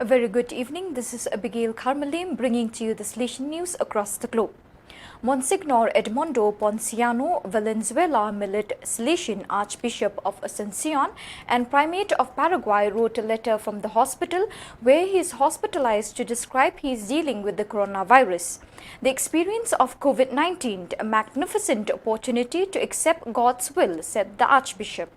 A very good evening. This is Abigail Carmelim bringing to you the Salesian news across the globe. Monsignor Edmondo Ponciano Valenzuela Millet, Salesian Archbishop of Asuncion and Primate of Paraguay, wrote a letter from the hospital where he is hospitalized to describe he is dealing with the coronavirus. The experience of COVID-19, a magnificent opportunity to accept God's will, said the Archbishop.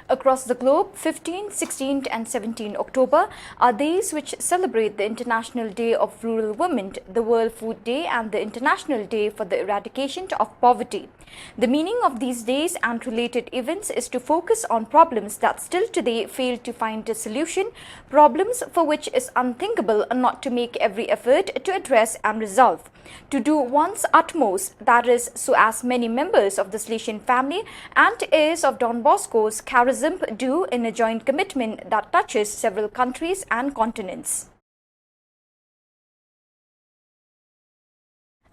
Across the globe, 15, 16 and 17 October are days which celebrate the International Day of Rural Women, the World Food Day and the International Day for the Eradication of Poverty. The meaning of these days and related events is to focus on problems that still today fail to find a solution, problems for which is unthinkable not to make every effort to address and resolve. To do one's utmost, that is, so as many members of the Salesian family and heirs of Don Bosco's charism do in a joint commitment that touches several countries and continents.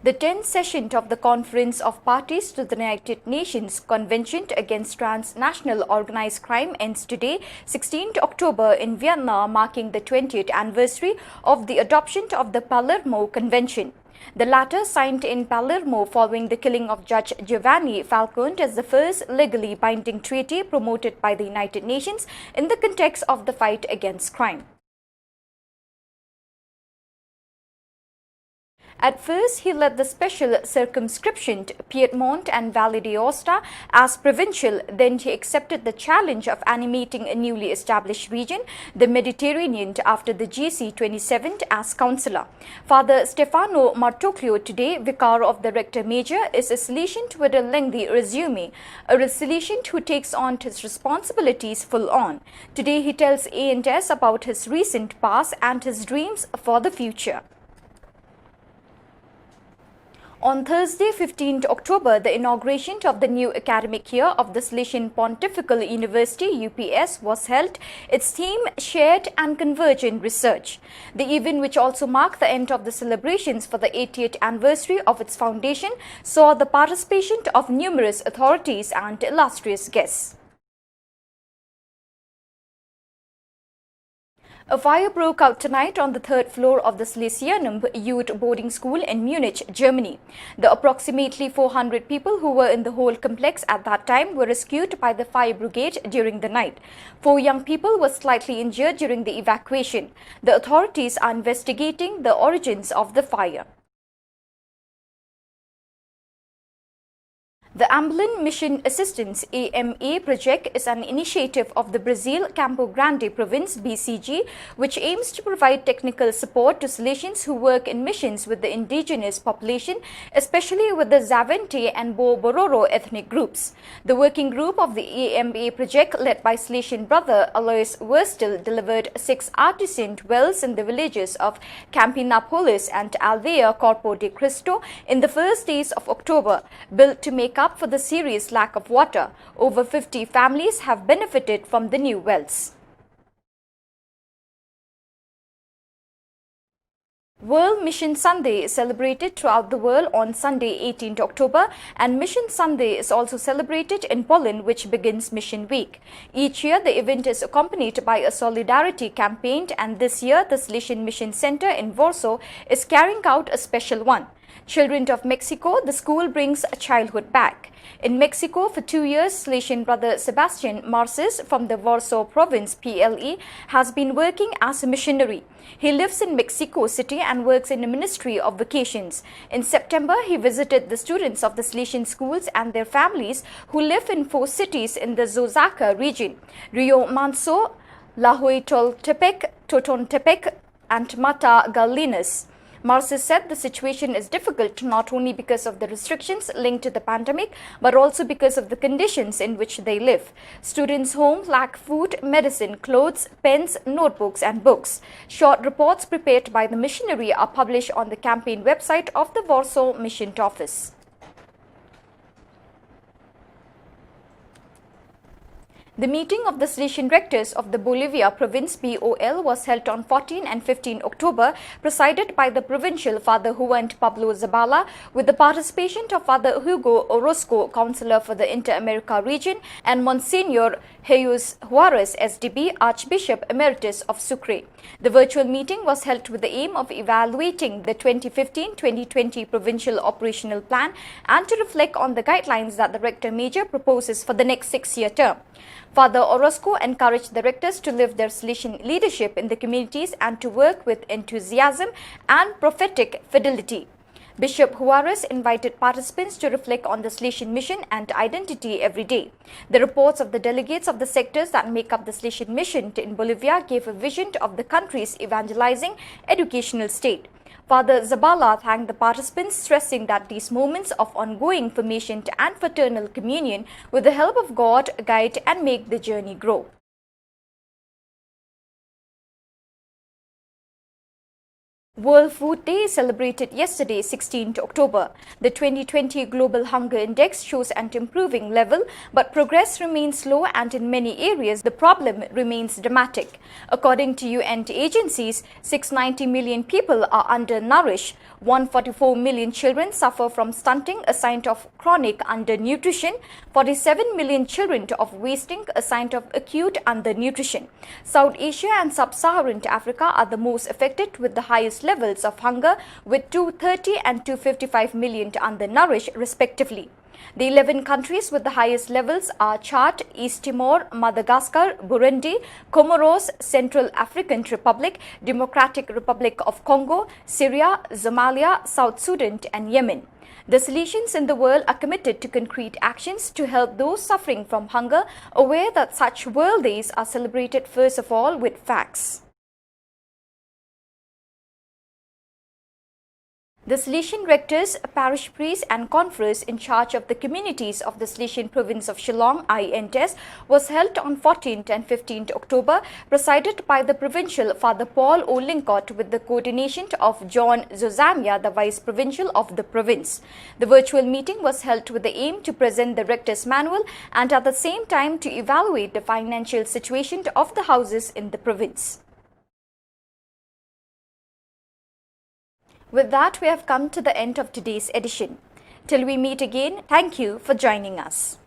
The 10th session of the Conference of Parties to the United Nations Convention Against Transnational Organized Crime ends today, 16th October, in Vienna, marking the 20th anniversary of the adoption of the Palermo Convention. The latter, signed in Palermo following the killing of Judge Giovanni Falcone, is the first legally binding treaty promoted by the United Nations in the context of the fight against crime. At first, he led the special circumscription Piedmont and Valle d'Aosta as provincial. Then he accepted the challenge of animating a newly established region, the Mediterranean, after the GC27 as councillor. Father Stefano Martocchio, today vicar of the Rector Major, is a Salesian with a lengthy resume, a Salesian who takes on his responsibilities full on. Today he tells A&S about his recent past and his dreams for the future. On Thursday, 15th October, the inauguration of the new academic year of the Salesian Pontifical University (UPS) was held. Its theme, Shared and Convergent Research. The event, which also marked the end of the celebrations for the 80th anniversary of its foundation, saw the participation of numerous authorities and illustrious guests. A fire broke out tonight on the third floor of the Salesianum Youth Boarding School in Munich, Germany. The approximately 400 people who were in the whole complex at that time were rescued by the fire brigade during the night. 4 young people were slightly injured during the evacuation. The authorities are investigating the origins of the fire. The Ambulant Mission Assistance (AMA) project is an initiative of the Brazil Campo Grande province (BCG), which aims to provide technical support to Salesians who work in missions with the indigenous population, especially with the Zavente and Bo-Bororo ethnic groups. The working group of the AMA project, led by Salesian brother Alois Wurstel, delivered 6 artisan wells in the villages of Campinapolis and Alvear Corpo de Cristo in the first days of October, built to make up for the serious lack of water. Over 50 families have benefited from the new wells. World Mission Sunday is celebrated throughout the world on Sunday, 18th October, and Mission Sunday is also celebrated in Poland, which begins Mission Week. Each year, the event is accompanied by a solidarity campaign, and this year, the Salesian Mission Center in Warsaw is carrying out a special one. Children of Mexico, the school brings childhood back. In Mexico, for 2 years, Salesian brother Sebastian Marces from the Warsaw province (PLE) has been working as a missionary. He lives in Mexico City and works in the Ministry of Vocations. In September, he visited the students of the Salesian schools and their families who live in 4 cities in the Oaxaca region: Rio Manso, Lahuitoltepec, Totontepec, and Mata Gallinas. Marces said the situation is difficult not only because of the restrictions linked to the pandemic, but also because of the conditions in which they live. Students' homes lack food, medicine, clothes, pens, notebooks and books. Short reports prepared by the missionary are published on the campaign website of the Warsaw Mission Office. The meeting of the Salesian rectors of the Bolivia province (BOL) was held on 14 and 15 October, presided by the provincial Father Juan Pablo Zabala, with the participation of Father Hugo Orozco, councillor for the Inter-America region, and Monsignor Jesus Juarez SDB, Archbishop Emeritus of Sucre. The virtual meeting was held with the aim of evaluating the 2015-2020 Provincial Operational Plan and to reflect on the guidelines that the Rector Major proposes for the next 6-year term. Father Orozco encouraged the rectors to live their Salesian leadership in the communities and to work with enthusiasm and prophetic fidelity. Bishop Juarez invited participants to reflect on the Salesian mission and identity every day. The reports of the delegates of the sectors that make up the Salesian mission in Bolivia gave a vision of the country's evangelizing educational state. Father Zabala thanked the participants, stressing that these moments of ongoing formation and fraternal communion, with the help of God, guide and make the journey grow. World Food Day is celebrated yesterday, 16th October. The 2020 Global Hunger Index shows an improving level, but progress remains slow and in many areas the problem remains dramatic. According to UN agencies, 690 million people are undernourished. 144 million children suffer from stunting, a sign of chronic undernutrition. 47 million children of wasting, a sign of acute undernutrition. South Asia and Sub-Saharan Africa are the most affected with the highest levels of hunger, with 230 and 255 million undernourished respectively. The 11 countries with the highest levels are Chad, East Timor, Madagascar, Burundi, Comoros, Central African Republic, Democratic Republic of Congo, Syria, Somalia, South Sudan and Yemen. The Salesians in the world are committed to concrete actions to help those suffering from hunger, aware that such World Days are celebrated first of all with facts. The Salesian rectors, parish priests and conferers in charge of the communities of the Salesian province of Shillong INTS was held on 14th and 15th October, presided by the provincial Father Paul O. Lincott with the coordination of John Zozamia, the vice provincial of the province. The virtual meeting was held with the aim to present the rector's manual and at the same time to evaluate the financial situation of the houses in the province. With that, we have come to the end of today's edition. Till we meet again, thank you for joining us.